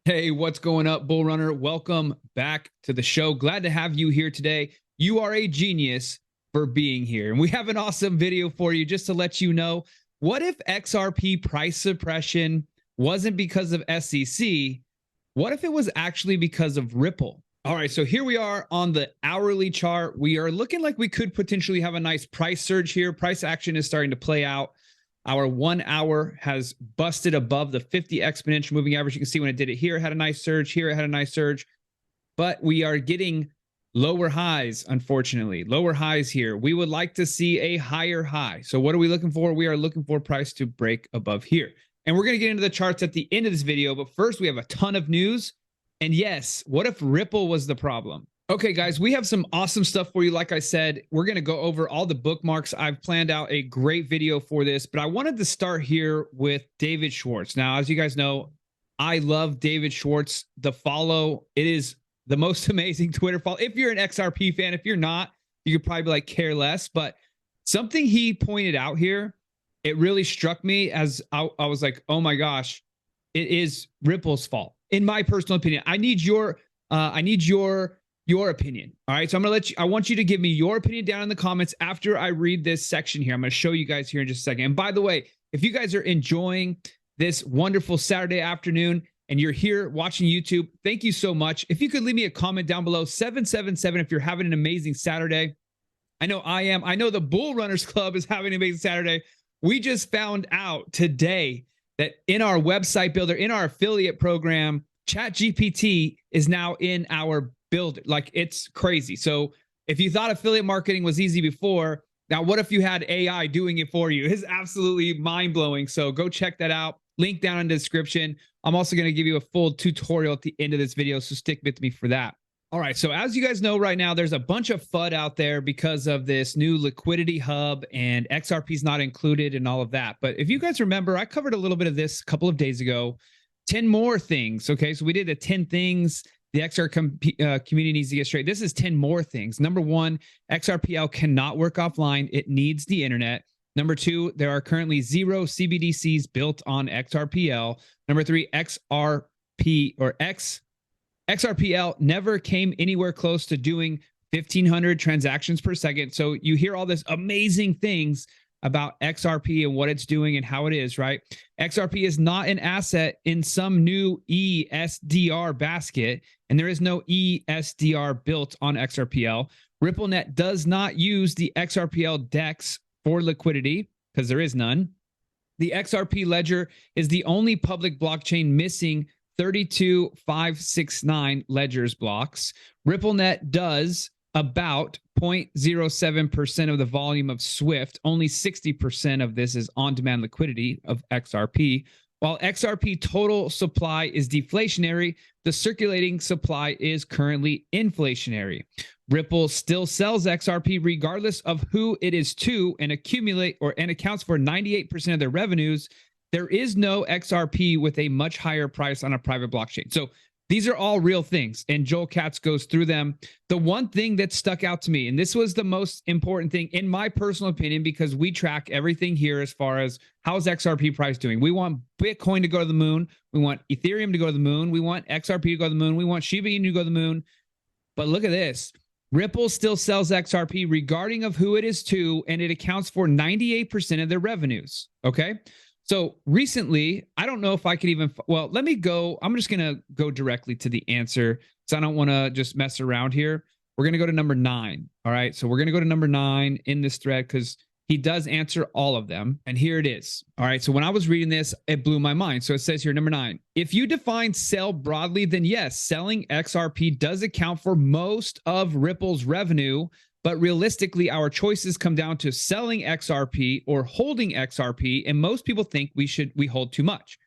Hey, what's going up, Bull Runner? Welcome back to the show. Glad to have you here today. You are a genius for being here. And we have an awesome video for you just to let you know, what if XRP price suppression wasn't because of SEC? What if it was actually because of Ripple? All right, so here we are on the hourly chart. We are looking like we could potentially have a nice price surge here. Price action is starting to play out. Our 1 hour has busted above the 50 exponential moving average. You can see when it did it here, it had a nice surge. Here, it had a nice surge. But we are getting lower highs, unfortunately. Lower highs here. We would like to see a higher high. So what are we looking for? We are looking for price to break above here. And we're going to get into the charts at the end of this video. But first, we have a ton of news. And yes, what if Ripple was the problem? Okay, guys, we have some awesome stuff for you. Like I said, we're going to go over all the bookmarks. I've planned out a great video for this, but I wanted to start here with David Schwartz. Now, as you guys know, I love David Schwartz. The follow, it is the most amazing Twitter follow. If you're an XRP fan, if you're not, you could probably be like care less. But something he pointed out here, it really struck me as I was like, oh my gosh, it is Ripple's fault. In my personal opinion, I need your opinion. All right. So I'm going to I want you to give me your opinion down in the comments after I read this section here. I'm going to show you guys here in just a second. And by the way, if you guys are enjoying this wonderful Saturday afternoon and you're here watching YouTube, thank you so much. If you could leave me a comment down below, 777, if you're having an amazing Saturday. I know I am. I know the Bull Runners Club is having an amazing Saturday. We just found out today that in our website builder, in our affiliate program, ChatGPT is now in our build. Like, it's crazy. So if you thought affiliate marketing was easy before, now what if you had AI doing it for you? It's absolutely mind-blowing. So go check that out. Link down in the description. I'm also going to give you a full tutorial at the end of this video, so stick with me for that. All right, so as you guys know right now, there's a bunch of FUD out there because of this new liquidity hub, and XRP is not included and all of that. But if you guys remember, I covered a little bit of this a couple of days ago. 10 more things. Okay, so we did the 10 things the XR community needs to get straight. This is 10 more things. Number one, XRPL cannot work offline. It needs the internet. Number two, there are currently 0 CBDCs built on XRPL. Number three, XRPL never came anywhere close to doing 1,500 transactions per second. So you hear all this amazing things about XRP and what it's doing and how it is, right? XRP is not an asset in some new ESDR basket, and there is no ESDR built on XRPL. RippleNet does not use the XRPL DEX for liquidity because there is none. The XRP ledger is the only public blockchain missing 32569 ledgers blocks. RippleNet does about 0.07% of the volume of Swift. Only 60% of this is on-demand liquidity of XRP. While XRP total supply is deflationary, the circulating supply is currently inflationary. Ripple still sells XRP regardless of who it is to and accounts for 98% of their revenues. There is no XRP with a much higher price on a private blockchain. So these are all real things, and Joel Katz goes through them. The one thing that stuck out to me, and this was the most important thing in my personal opinion, because we track everything here as far as how's XRP price doing. We want Bitcoin to go to the moon. We want Ethereum to go to the moon. We want XRP to go to the moon. We want Shiba Inu to go to the moon. But look at this. Ripple still sells XRP regarding of who it is to, and it accounts for 98% of their revenues. Okay. So recently, I don't know if I could even, well, let me go. I'm just going to go directly to the answer because I don't want to just mess around here. We're going to go to number 9. All right. So we're going to go to number 9 in this thread because he does answer all of them. And here it is. All right. So when I was reading this, it blew my mind. So it says here, number 9, if you define sell broadly, then yes, selling XRP does account for most of Ripple's revenue. But realistically, our choices come down to selling XRP or holding XRP. And most people think we hold too much,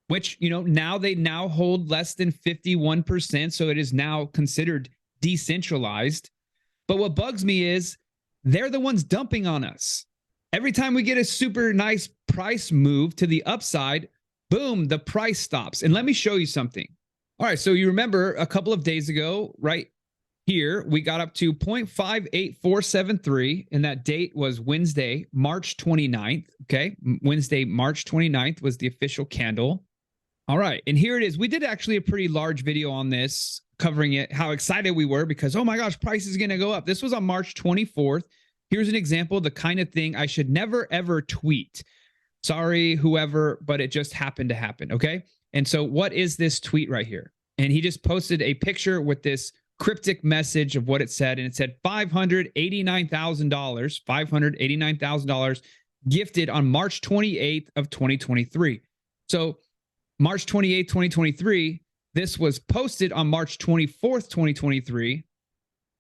which, you know, now they hold less than 51%. So it is now considered decentralized. But what bugs me is they're the ones dumping on us. Every time we get a super nice price move to the upside, boom, the price stops. And let me show you something. All right. So you remember a couple of days ago, right? Here, we got up to 0.58473, and that date was Wednesday, March 29th. Okay, Wednesday, March 29th was the official candle. All right. And here it is. We did actually a pretty large video on this, covering it, how excited we were because, oh my gosh, price is going to go up. This was on March 24th. Here's an example of the kind of thing I should never, ever tweet. Sorry, whoever, but it just happened to happen. Okay. And so what is this tweet right here? And he just posted a picture with this cryptic message of what it said. And it said $589,000 gifted on March 28th of 2023. So March 28th, 2023, this was posted on March 24th, 2023.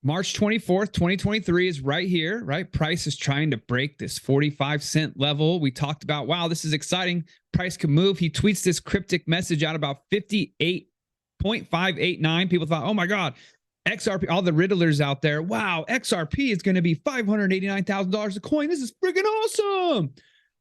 March 24th, 2023 is right here, right? Price is trying to break this 45-cent level. We talked about, wow, this is exciting. Price could move. He tweets this cryptic message out about 58.589. People thought, oh my God, XRP, all the riddlers out there, wow, XRP is going to be $589,000 a coin. This is freaking awesome.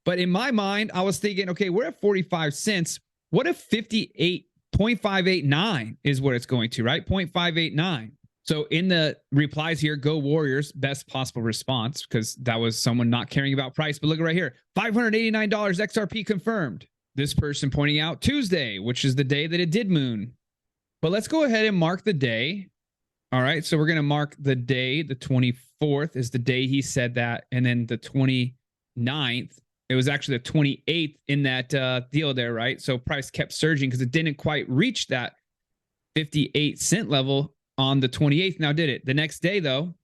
But in my mind, I was thinking, okay, we're at 45 cents. What if 58.589 is what it's going to, right? 0.589. So in the replies here, go Warriors, best possible response, because that was someone not caring about price. But look right here, $589 XRP confirmed. This person pointing out Tuesday, which is the day that it did moon. But let's go ahead and mark the day. All right, so we're going to mark the day. The 24th is the day he said that. And then the 29th, it was actually the 28th in that deal there, right? So price kept surging because it didn't quite reach that 58-cent level on the 28th. Now did it. The next day, though,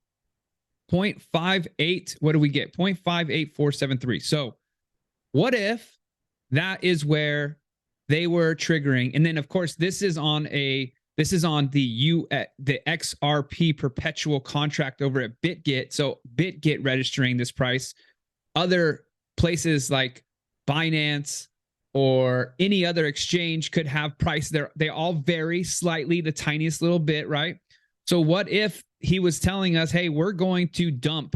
0.58, what do we get? 0.58473. So what if that is where they were triggering? And then, of course, this is on the XRP perpetual contract over at BitGet. So BitGet registering this price. Other places like Binance or any other exchange could have price there. They all vary slightly, the tiniest little bit, right? So what if he was telling us, hey, we're going to dump.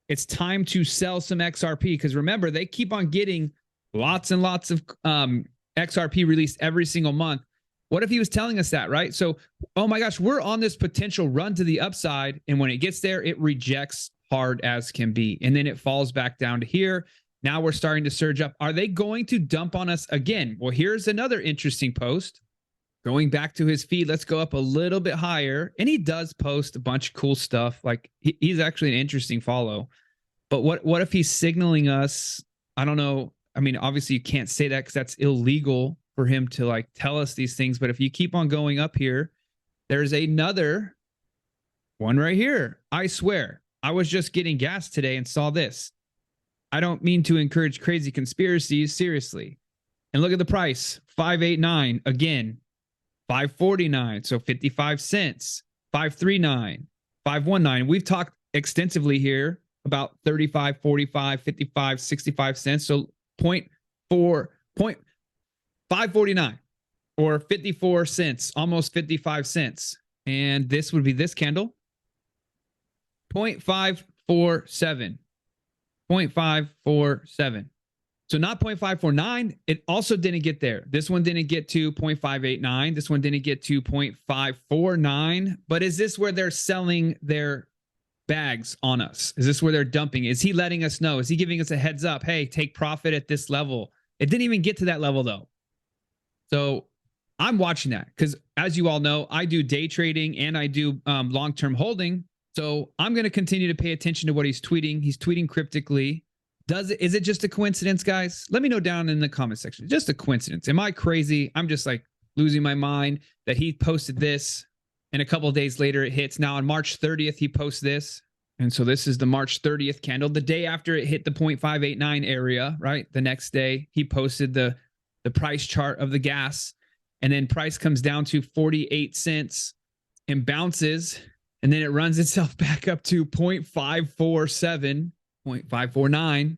It's time to sell some XRP. Because remember, they keep on getting lots and lots of XRP released every single month. What if he was telling us that, right? So, oh my gosh, we're on this potential run to the upside. And when it gets there, it rejects hard as can be. And then it falls back down to here. Now we're starting to surge up. Are they going to dump on us again? Well, here's another interesting post. Going back to his feed, let's go up a little bit higher. And he does post a bunch of cool stuff. Like he's actually an interesting follow. But what if he's signaling us? I don't know. I mean, obviously you can't say that because that's illegal for him to like tell us these things. But if you keep on going up here, there's another one right here. I swear, I was just getting gas today and saw this. I don't mean to encourage crazy conspiracies, seriously. And look at the price, 589 again. 549, so 55 cents, 539, 519. We've talked extensively here about 35, 45, 55, 65 cents. So 549 or 54 cents, almost 55 cents. And this would be this candle, 0.547, 0.547. So not 0.549. It also didn't get there. This one didn't get to 0.589. This one didn't get to 0.549. But is this where they're selling their bags on us? Is this where they're dumping? Is he letting us know? Is he giving us a heads up? Hey, take profit at this level. It didn't even get to that level though. So I'm watching that because as you all know, I do day trading and I do long-term holding. So I'm going to continue to pay attention to what he's tweeting. He's tweeting cryptically. Is it just a coincidence, guys? Let me know down in the comment section. Just a coincidence. Am I crazy? I'm just like losing my mind that he posted this and a couple of days later it hits. Now on March 30th, he posts this. And so this is the March 30th candle, the day after it hit the 0.589 area, right? The next day he posted the price chart of the gas, and then price comes down to 48 cents and bounces, and then it runs itself back up to 0.547. 0.549.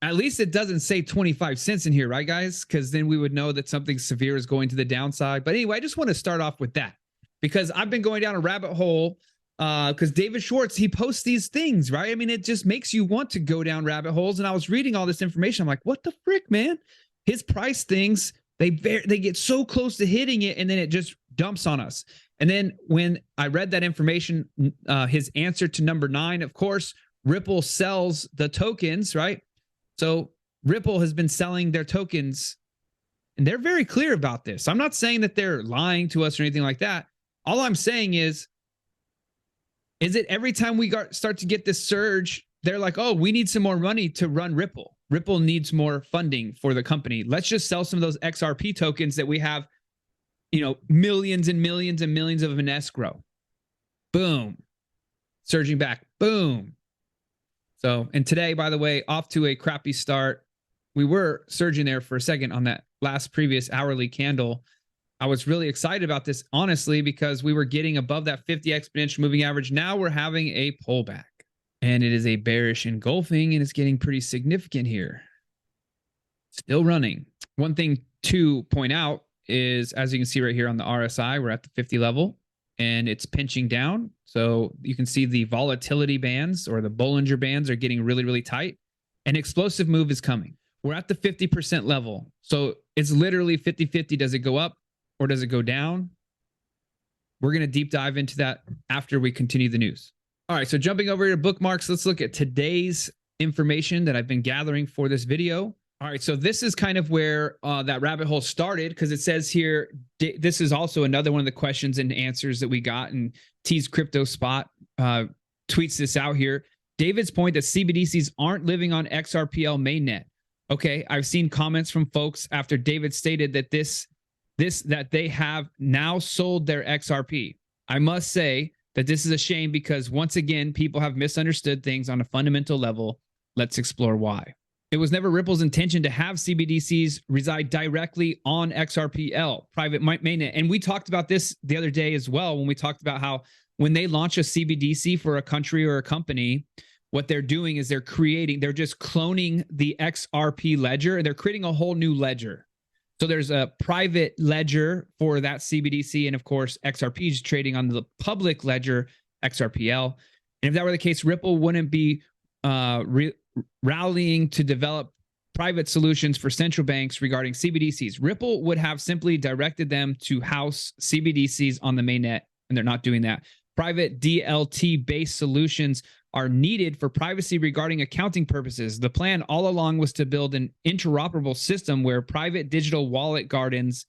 At least it doesn't say 25 cents in here, right, guys? Because then we would know that something severe is going to the downside. But anyway, I just want to start off with that because I've been going down a rabbit hole because David Schwartz, he posts these things, right? I mean, it just makes you want to go down rabbit holes. And I was reading all this information. I'm like, what the frick, man? His price things, they get so close to hitting it, and then it just dumps on us. And then when I read that information, his answer to number 9, of course, Ripple sells the tokens, right? So Ripple has been selling their tokens And they're very clear about this. I'm not saying that they're lying to us or anything like that. All I'm saying is it every time we start to get this surge, they're like, oh, we need some more money to run Ripple. Ripple needs more funding for the company. Let's just sell some of those XRP tokens that we have, millions and millions and millions of in escrow. Boom. Surging back. Boom. So, and today, by the way, off to a crappy start. We were surging there for a second on that last previous hourly candle. I was really excited about this, honestly, because we were getting above that 50 exponential moving average. Now we're having a pullback, and it is a bearish engulfing, and it's getting pretty significant here. Still running. One thing to point out is, as you can see right here on the RSI, we're at the 50 level, and it's pinching down. So you can see the volatility bands or the Bollinger bands are getting really, really tight. An explosive move is coming. We're at the 50% level. So it's literally 50-50. Does it go up or does it go down? We're going to deep dive into that after we continue the news. All right, so jumping over here to bookmarks, let's look at today's information that I've been gathering for this video. All right, so this is kind of where that rabbit hole started, because it says here, this is also another one of the questions and answers that we got, and T's Crypto Spot tweets this out here. David's point that CBDCs aren't living on XRPL mainnet. Okay, I've seen comments from folks after David stated that that they have now sold their XRP. I must say that this is a shame, because once again, people have misunderstood things on a fundamental level. Let's explore why. It was never Ripple's intention to have CBDCs reside directly on XRPL, private mainnet. And we talked about this the other day as well, when we talked about how when they launch a CBDC for a country or a company, what they're doing is they're just cloning the XRP ledger. They're creating a whole new ledger. So there's a private ledger for that CBDC. And of course, XRP is trading on the public ledger, XRPL. And if that were the case, Ripple wouldn't be rallying to develop private solutions for central banks regarding CBDCs. Ripple would have simply directed them to house CBDCs on the mainnet, and they're not doing that. Private DLT-based solutions are needed for privacy regarding accounting purposes. The plan all along was to build an interoperable system where private digital wallet gardens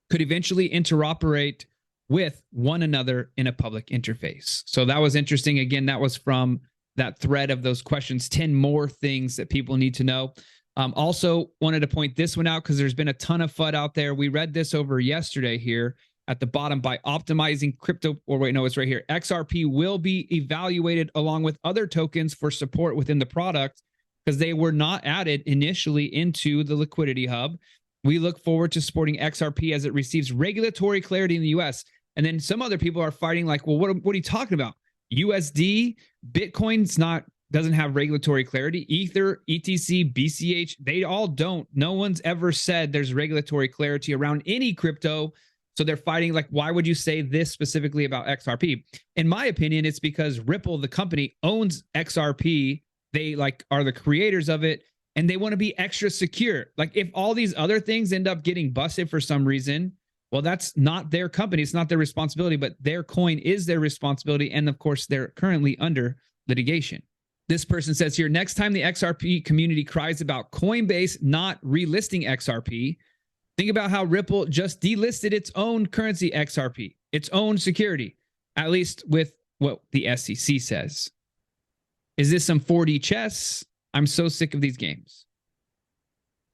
could eventually interoperate with one another in a public interface. So that was interesting. Again, that was from that thread of those questions, 10 more things that people need to know. Also wanted to point this one out because there's been a ton of FUD out there. We read this over yesterday here at the bottom. By optimizing crypto, or wait, no, it's right here. XRP will be evaluated along with other tokens for support within the product, because they were not added initially into the liquidity hub. We look forward to supporting XRP as it receives regulatory clarity in the US. And then some other people are fighting like, well, what are you talking about? USD, Bitcoin's doesn't have regulatory clarity. Ether, ETC, BCH, they all don't. No one's ever said there's regulatory clarity around any crypto. So they're fighting like, why would you say this specifically about XRP? In my opinion, it's because Ripple, the company, owns XRP. They are the creators of it, and they want to be extra secure. Like, if all these other things end up getting busted for some reason, well, that's not their company. It's not their responsibility, but their coin is their responsibility. And of course, they're currently under litigation. This person says here, next time the XRP community cries about Coinbase not relisting XRP, think about how Ripple just delisted its own currency, XRP, its own security, at least with what the SEC says. Is this some 4D chess? I'm so sick of these games.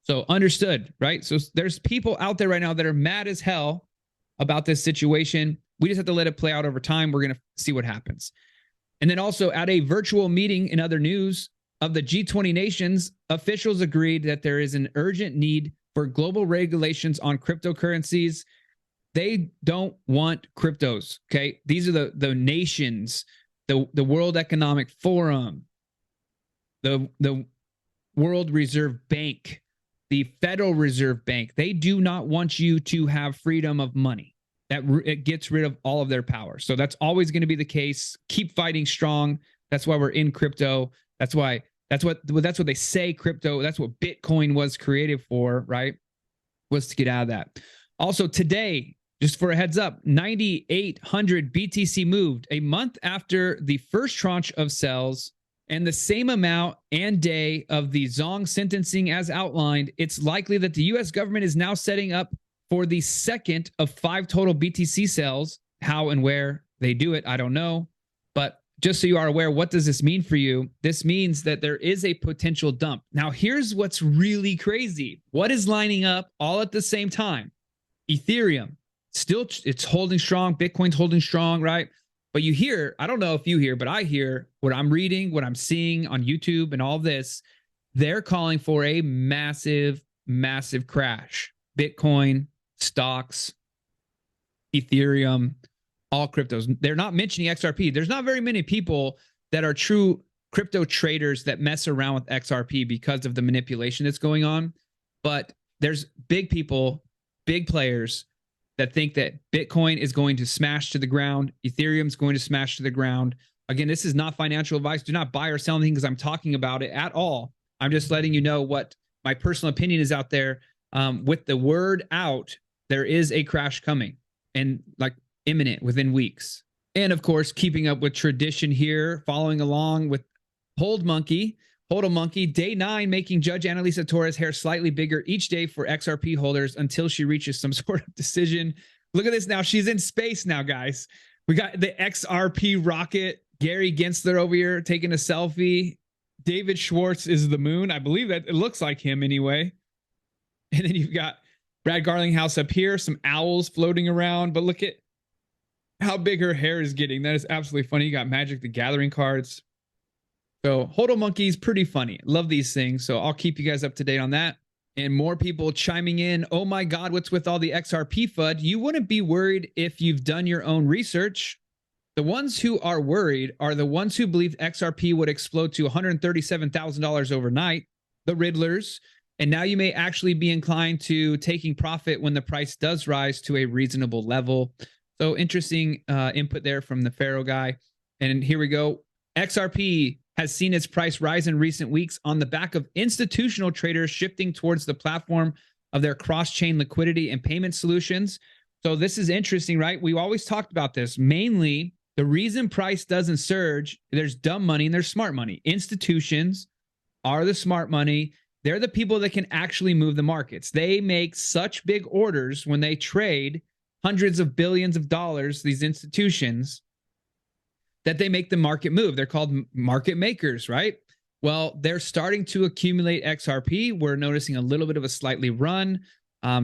So understood, right? So there's people out there right now that are mad as hell about this situation. We just have to let it play out over time. We're going to see what happens. And then also at a virtual meeting in other news of the G20 nations, officials agreed that there is an urgent need for global regulations on cryptocurrencies. They don't want cryptos, okay? These are the nations, the World Economic Forum, the World Reserve Bank, the Federal Reserve Bank. They do not want you to have freedom of money. It gets rid of all of their power. So that's always going to be the case. Keep fighting strong. That's why we're in crypto. That's what they say crypto. That's what Bitcoin was created for, right? Was to get out of that. Also today, just for a heads up, 9,800 BTC moved a month after the first tranche of sales and the same amount and day of the Zong sentencing as outlined, it's likely that the U.S. government is now setting up for the second of 5 total BTC sales. How and where they do it, I don't know. But just so you are aware, what does this mean for you? This means that there is a potential dump. Now, here's what's really crazy. What is lining up all at the same time? Ethereum, still, it's holding strong. Bitcoin's holding strong, right? But you hear, I don't know if you hear, but I hear what I'm reading, what I'm seeing on YouTube and all this, they're calling for a massive, massive crash. Bitcoin, stocks, Ethereum, all cryptos. They're not mentioning XRP. There's not very many people that are true crypto traders that mess around with XRP because of the manipulation that's going on. But there's big people, big players that think that Bitcoin is going to smash to the ground. Ethereum is going to smash to the ground. Again, this is not financial advice. Do not buy or sell anything because I'm talking about it at all. I'm just letting you know what my personal opinion is out there. With the word out, there is a crash coming and like imminent within weeks. And of course, keeping up with tradition here, following along with Hold a Monkey, day 9, making Judge Annalisa Torres' hair slightly bigger each day for XRP holders until she reaches some sort of decision. Look at this now. She's in space now, guys. We got the XRP rocket. Gary Gensler over here taking a selfie. David Schwartz is the moon. I believe that it looks like him anyway. And then you've got Brad Garlinghouse up here, some owls floating around. But look at how big her hair is getting. That is absolutely funny. You got Magic the Gathering cards. So Hodl Monkey's pretty funny. Love these things. So I'll keep you guys up to date on that. And more people chiming in. Oh my God, what's with all the XRP FUD? You wouldn't be worried if you've done your own research. The ones who are worried are the ones who believe XRP would explode to $137,000 overnight, the Riddlers. And now you may actually be inclined to taking profit when the price does rise to a reasonable level. So interesting input there from the Pharaoh guy. And here we go. XRP has seen its price rise in recent weeks on the back of institutional traders shifting towards the platform of their cross-chain liquidity and payment solutions. So this is interesting, right? We always talked about this. Mainly, the reason price doesn't surge, there's dumb money and there's smart money. Institutions are the smart money. They're the people that can actually move the markets. They make such big orders when they trade hundreds of billions of dollars, these institutions, that they make the market move. They're called market makers, right? Well, they're starting to accumulate XRP. We're noticing a little bit of a slightly run.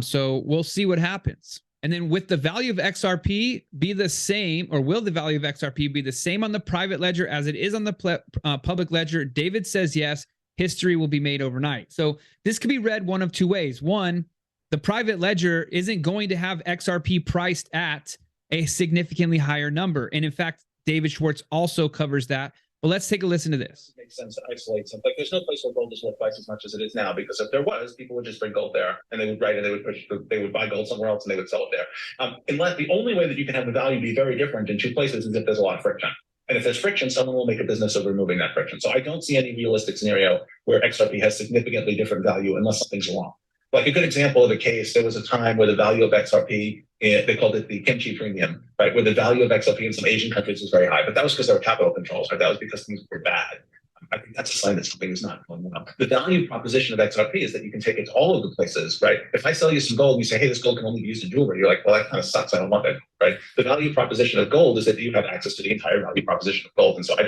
So we'll see what happens. And then with the value of XRP be the same, or will the value of XRP be the same on the private ledger as it is on the public ledger? David says yes, history will be made overnight. So this could be read one of two ways. One, the private ledger isn't going to have XRP priced at a significantly higher number. And in fact, David Schwartz also covers that. But let's take a listen to this. It makes sense to isolate something. Like, there's no place where gold is worth twice as much as it is now, because if there was, people would just bring gold there, and they would write, and they would buy gold somewhere else, and they would sell it there. Unless the only way that you can have the value be very different in two places is if there's a lot of friction. And if there's friction, someone will make a business of removing that friction. So I don't see any realistic scenario where XRP has significantly different value unless something's wrong. Like a good example of a case, there was a time where the value of XRP, they called it the kimchi premium, right? Where the value of XRP in some Asian countries was very high, but that was because there were capital controls, right? That was because things were bad. I think that's a sign that something is not going well. The value proposition of XRP is that you can take it to all of the places, right? If I sell you some gold and you say, hey, this gold can only be used in jewelry, you're like, well, that kind of sucks. I don't want it, right? The value proposition of gold is that you have access to the entire value proposition of gold. And so I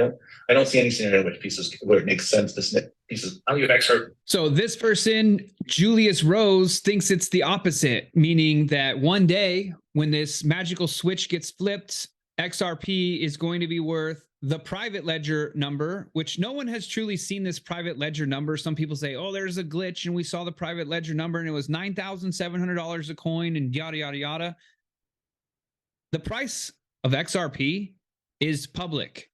don't see any scenario in which where it makes sense to snip pieces value of XRP. So this person, Julius Rose, thinks it's the opposite, meaning that one day when this magical switch gets flipped, XRP is going to be worth the private ledger number, which no one has truly seen this private ledger number. Some people say, oh, there's a glitch and we saw the private ledger number and it was $9,700 a coin and yada, yada, yada. The price of XRP is public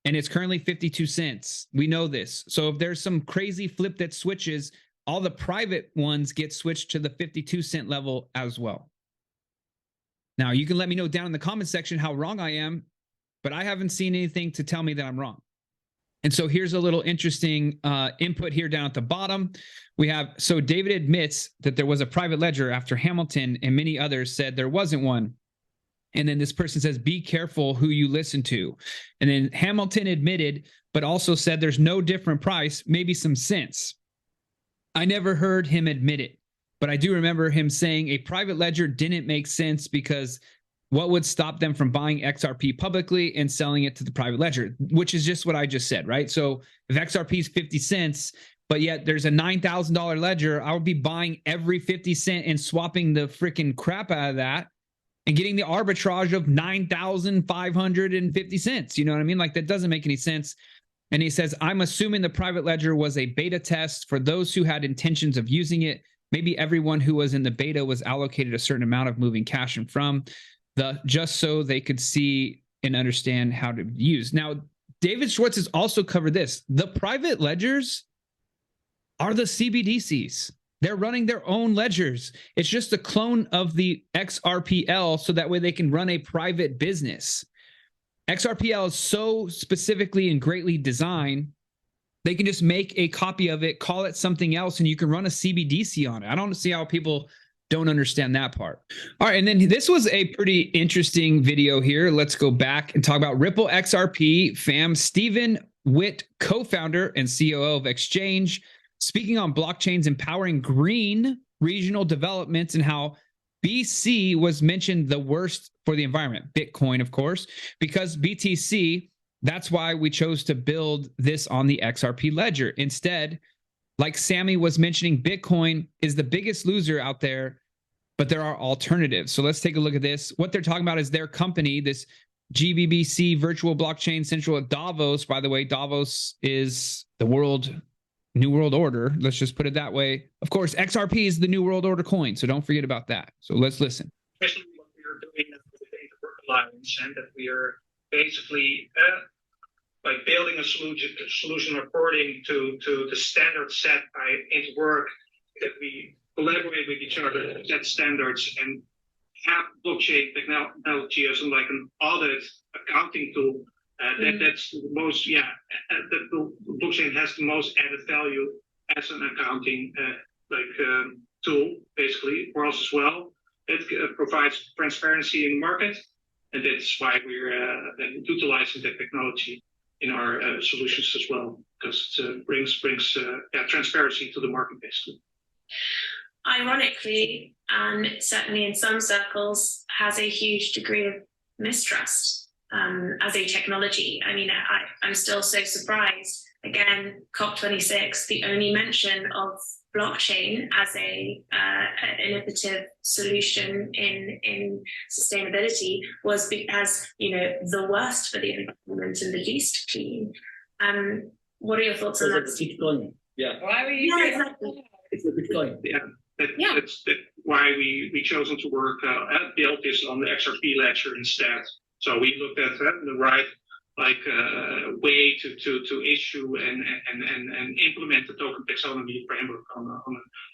and it's currently 52 cents. We know this. So if there's some crazy flip that switches, all the private ones get switched to the 52-cent level as well. Now, you can let me know down in the comment section how wrong I am, but I haven't seen anything to tell me that I'm wrong. And so here's a little interesting input here down at the bottom. We have, so David admits that there was a private ledger after Hamilton and many others said there wasn't one. And then this person says, be careful who you listen to. And then Hamilton admitted, but also said there's no different price, maybe some sense. I never heard him admit it, but I do remember him saying a private ledger didn't make sense because what would stop them from buying XRP publicly and selling it to the private ledger, which is just what I just said, right? So if XRP is 50 cents, but yet there's a $9,000 ledger, I would be buying every 50 cent and swapping the freaking crap out of that and getting the arbitrage of 9,550 cents. You know what I mean? Like, that doesn't make any sense. And he says, I'm assuming the private ledger was a beta test for those who had intentions of using it. Maybe everyone who was in the beta was allocated a certain amount of moving cash and from just so they could see and understand how to use. Now, David Schwartz has also covered this. The private ledgers are the CBDCs. They're running their own ledgers. It's just a clone of the XRPL, so that way they can run a private business. XRPL is so specifically and greatly designed, they can just make a copy of it, call it something else, and you can run a CBDC on it. I don't see how people don't understand that part. All right, and then this was a pretty interesting video here. Let's go back and talk about Ripple XRP fam. Stephen Witt, co-founder and COO of Exchange, speaking on blockchains empowering green regional developments and how BC was mentioned the worst for the environment. Bitcoin, of course, because BTC, that's why we chose to build this on the XRP ledger. Instead, like Sammy was mentioning, Bitcoin is the biggest loser out there, but there are alternatives. So let's take a look at this. What they're talking about is their company, this GBBC Virtual Blockchain Central at Davos. By the way, Davos is the New World Order. Let's just put it that way. Of course, XRP is the New World Order coin, so don't forget about that. So let's listen. Especially what we are doing with the Data Work Alliance, and that we are basically like building a solution according to the standards set by Interwork, that we collaborate with each other to set standards and have blockchain technology as like an audit accounting tool. That's the most, that the blockchain has the most added value as an accounting tool, basically, for us as well. It provides transparency in the market, and that's why we're utilizing that technology in our solutions as well, because it brings transparency to the market, basically. Ironically, and certainly in some circles, has a huge degree of mistrust as a technology. I mean, I'm still so surprised. Again, COP26, the only mention of blockchain as an innovative solution in sustainability was as, the worst for the environment and the least clean. What are your thoughts on that? Bitcoin. Yeah. Why were you? Yeah, exactly. It's a Bitcoin. That's why we chosen to work build this on the XRP ledger instead. So we looked at the right way to issue and implement the token taxonomy framework on a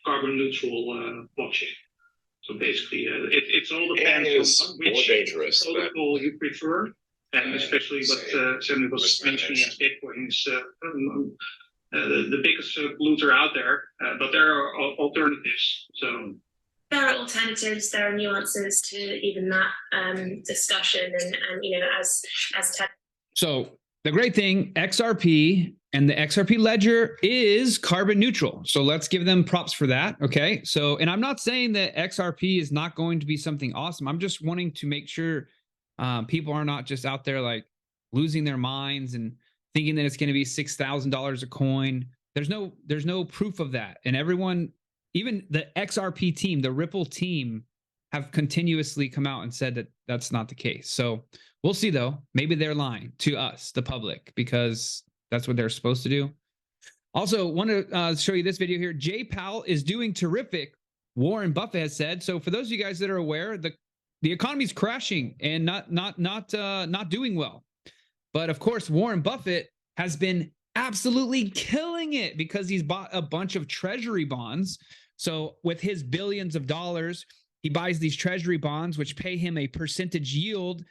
carbon neutral blockchain. So basically, it's all depends on which protocol you prefer, and especially what Sammy was mentioning as Bitcoin is the biggest polluter out there, but there are alternatives. So there are alternatives, there are nuances to even that discussion, and as Ted. So the great thing, XRP and the XRP ledger is carbon neutral. So let's give them props for that. Okay. So, and I'm not saying that XRP is not going to be something awesome. I'm just wanting to make sure people are not just out there like losing their minds and thinking that it's going to be $6,000 a coin. There's no proof of that. And everyone, even the XRP team, the Ripple team, have continuously come out and said that that's not the case. So we'll see, though. Maybe they're lying to us, the public, because that's what they're supposed to do. Also, want to show you this video here. Jay Powell is doing terrific, Warren Buffett has said. So for those of you guys that are aware, the economy is crashing and not doing well. But of course, Warren Buffett has been absolutely killing it because he's bought a bunch of treasury bonds. So with his billions of dollars, he buys these treasury bonds, which pay him a percentage yield.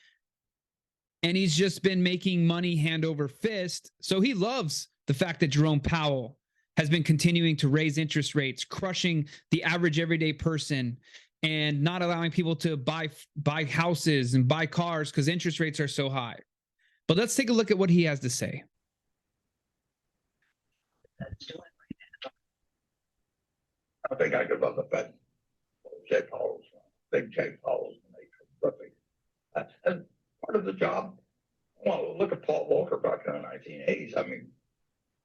And he's just been making money hand over fist. So he loves the fact that Jerome Powell has been continuing to raise interest rates, crushing the average everyday person. and not allowing people to buy houses and buy cars because interest rates are so high. But let's take a look at what he has to say. I think I could love the Fed. Jay Powell's, big Jay Powell's, terrific. And part of the job, well, look at Paul Volcker back in the 1980s. I mean,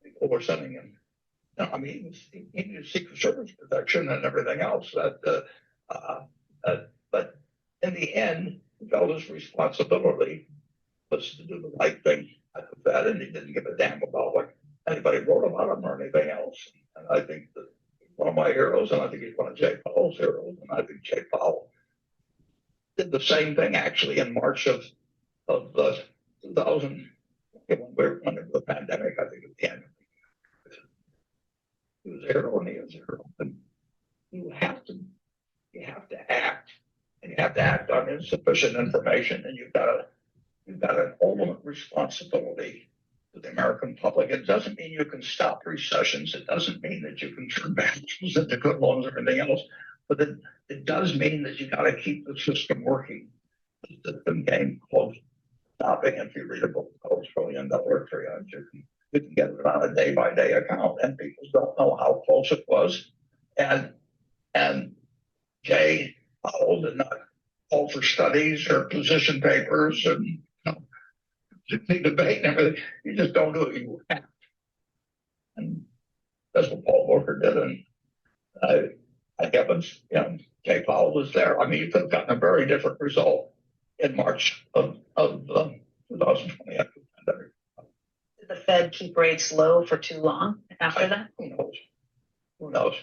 people were sending him, I mean, he needed Secret Service protection and everything else. But in the end, he felt his responsibility was to do the right thing at the Fed, and he didn't give a damn about what anybody wrote about him or anything else. And I think that one of my heroes, and I think he's one of Jay Powell's heroes, and I think Jay Powell did the same thing actually in March of 2000, when we were under the pandemic. I think at the end, he was a hero, and he is a hero. And you have to act, and you have to act on insufficient information, and you've got an ultimate responsibility to the American public. It doesn't mean you can stop recessions. It doesn't mean that you can turn bad loans into good loans or anything else. But it does mean that you got to keep the system working. The system came close to stopping. If you read a book called $1 Trillion Triage, you can get it on a day-by-day account, and people don't know how close it was. And Jay Powell did not call for studies or position papers and debate and everything. You just don't do it. You act. And that's what Paul Volcker did. And I guess, Jay Powell was there. I mean, you could have gotten a very different result in March of 2020 after the pandemic. Did the Fed keep rates low for too long after that? Who knows? Who knows?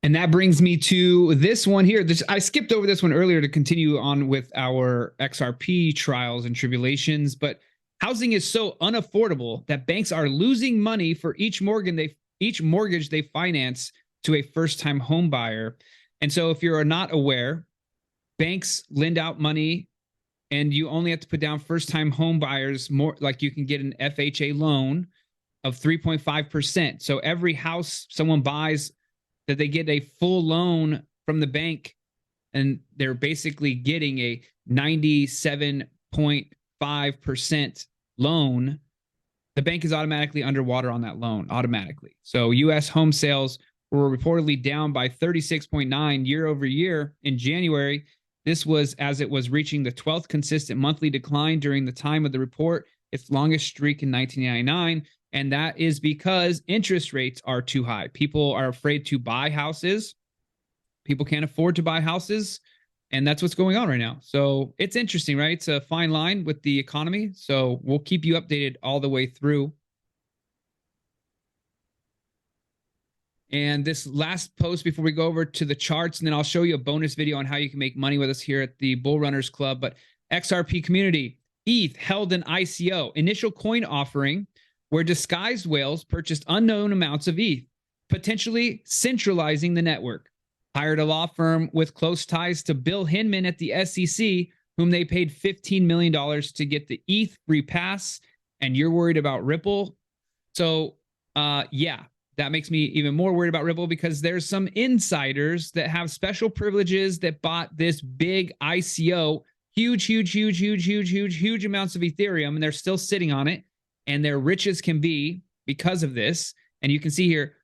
And that brings me to this one here. I skipped over this one earlier to continue on with our XRP trials and tribulations, but housing is so unaffordable that banks are losing money for each mortgage they finance to a first-time home buyer. And so if you're not aware, banks lend out money and you only have to put down first-time home buyers more, like you can get an FHA loan of 3.5%. So every house someone buys, that they get a full loan from the bank, and they're basically getting a 97.5% loan, the bank is automatically underwater on that loan, automatically. So U.S. home sales were reportedly down by 36.9 year over year in January. This was as it was reaching the 12th consistent monthly decline during the time of the report, its longest streak in 1999. And that is because interest rates are too high. People are afraid to buy houses. People can't afford to buy houses. And that's what's going on right now. So it's interesting, right? It's a fine line with the economy. So we'll keep you updated all the way through. And this last post before we go over to the charts, and then I'll show you a bonus video on how you can make money with us here at the Bull Runners Club. But XRP community, ETH held an ICO, initial coin offering, where disguised whales purchased unknown amounts of ETH, potentially centralizing the network. Hired a law firm with close ties to Bill Hinman at the SEC, whom they paid $15 million to get the ETH free pass. And you're worried about Ripple. So, yeah, that makes me even more worried about Ripple, because there's some insiders that have special privileges that bought this big ICO, huge amounts of Ethereum, and they're still sitting on it. And they're rich as can be because of this. And you can see here,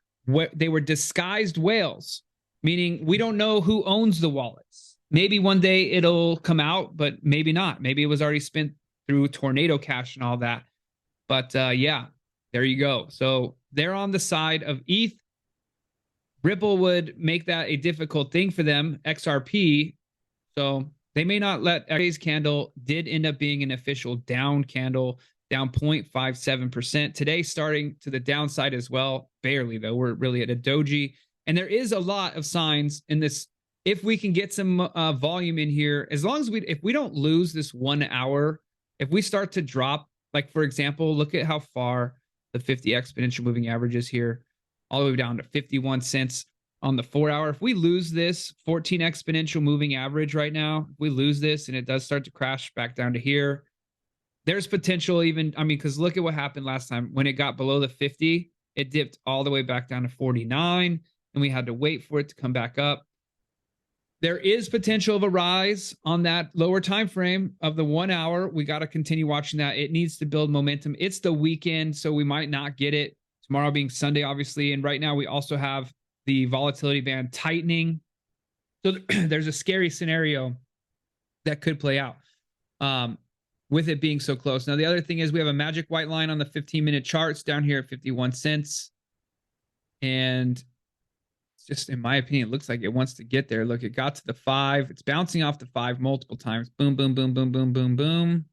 they were disguised whales, meaning we don't know who owns the wallets. Maybe one day it'll come out, but maybe not. Maybe it was already spent through Tornado Cash and all that. But yeah, there you go. So they're on the side of ETH. Ripple would make that a difficult thing for them, XRP. So they may not let today's candle did end up being an official down candle, down 0.57%. Today, starting to the downside as well. Barely, though. We're really at a doji. And there is a lot of signs in this. If we can get some volume in here, as long as if we don't lose this 1 hour, if we start to drop, like, for example, look at how far the 50 exponential moving average is here, all the way down to 51 cents on the 4 hour. If we lose this 14 exponential moving average right now, if we lose this and it does start to crash back down to here, there's potential even, I mean, because look at what happened last time. When it got below the 50, it dipped all the way back down to 49, and we had to wait for it to come back up. There is potential of a rise on that lower time frame of the 1 hour. We got to continue watching that. It needs to build momentum. It's the weekend, so we might not get it. Tomorrow being Sunday, obviously. And right now we also have the volatility band tightening. So there's a scary scenario that could play out with it being so close. Now, the other thing is we have a magic white line on the 15-minute charts down here at 51 cents. And just in my opinion, it looks like it wants to get there. Look, it got to the 5. It's bouncing off the 5 multiple times. Boom, boom, boom, boom, boom, boom, boom.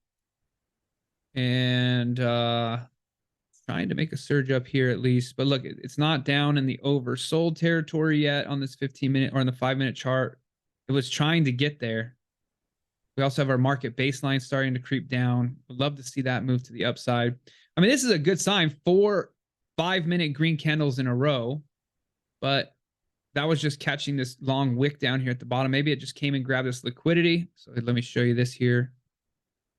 And trying to make a surge up here at least. But look, it's not down in the oversold territory yet on this 15-minute or on the 5-minute chart. It was trying to get there. We also have our market baseline starting to creep down. Would love to see that move to the upside. I mean, this is a good sign. 4 5-minute green candles in a row. But that was just catching this long wick down here at the bottom. Maybe it just came and grabbed this liquidity. So let me show you this here.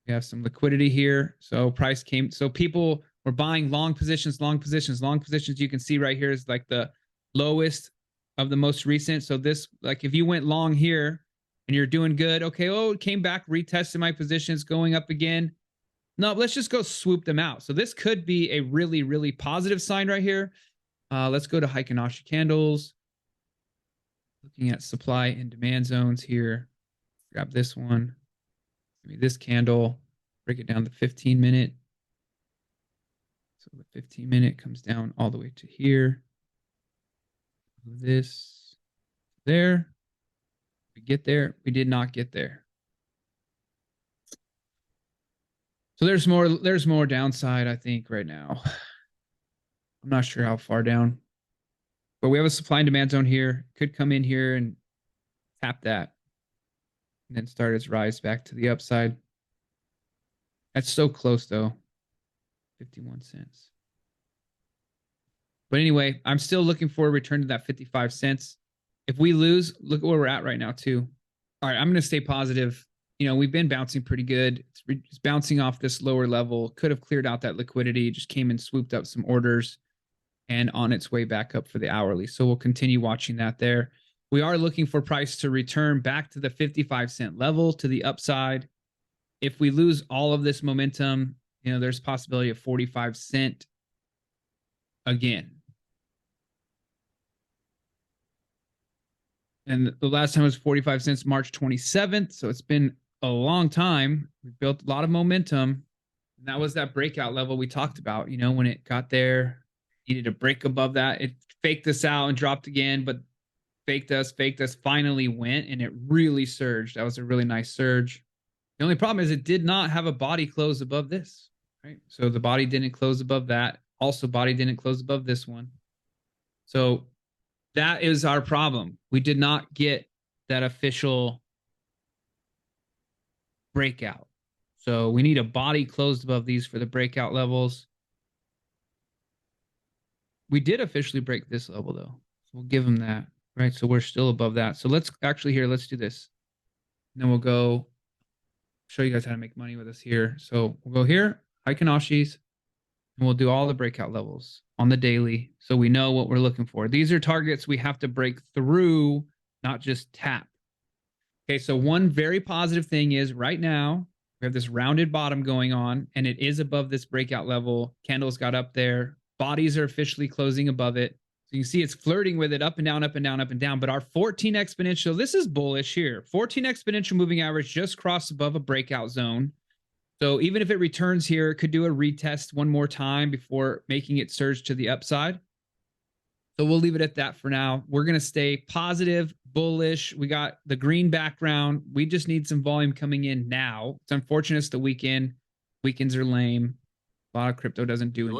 We have some liquidity here. So price came. So people were buying long positions, long positions, long positions. You can see right here is like the lowest of the most recent. So this, like if you went long here and you're doing good, okay, oh, it came back, retested my positions, going up again. No, let's just go swoop them out. So this could be a really, really positive sign right here. Let's go to Heikin-Ashi candles. Looking at supply and demand zones here. Grab this one. Give me this candle. Break it down to 15-minute. So the 15-minute comes down all the way to here. This there. We get there. We did not get there. So there's more downside, I think, right now. I'm not sure how far down. But we have a supply and demand zone here. Could come in here and tap that. And then start its rise back to the upside. That's so close, though. 51 cents. But anyway, I'm still looking for a return to that 55 cents. If we lose, look at where we're at right now, too. All right, I'm going to stay positive. You know, we've been bouncing pretty good. It's bouncing off this lower level. Could have cleared out that liquidity. Just came and swooped up some orders and on its way back up for the hourly. So we'll continue watching that there. We are looking for price to return back to the 55-cent level to the upside. If we lose all of this momentum, you know, there's a possibility of 45 cent again. And the last time was 45 cents, March 27th. So it's been a long time. We built a lot of momentum. And that was that breakout level we talked about. You know, when it got there, needed a break above that. It faked us out and dropped again, but faked us, finally went, and it really surged. That was a really nice surge. The only problem is it did not have a body close above this, right? So the body didn't close above that. Also, body didn't close above this one. So that is our problem. We did not get that official breakout. So we need a body closed above these for the breakout levels. We did officially break this level, though. So we'll give them that, right? So we're still above that. So let's actually here, let's do this. And then we'll go show you guys how to make money with us here. So we'll go here, Heikin-Ashis, and we'll do all the breakout levels on the daily so we know what we're looking for. These are targets we have to break through, not just tap. Okay, so one very positive thing is right now we have this rounded bottom going on, and it is above this breakout level. Candles got up there. Bodies are officially closing above it. So you can see it's flirting with it up and down, up and down, up and down. But our 14 exponential, this is bullish here. 14 exponential moving average just crossed above a breakout zone. So even if it returns here, it could do a retest one more time before making it surge to the upside. So we'll leave it at that for now. We're going to stay positive, bullish. We got the green background. We just need some volume coming in now. It's unfortunate it's the weekend. Weekends are lame. A lot of crypto doesn't do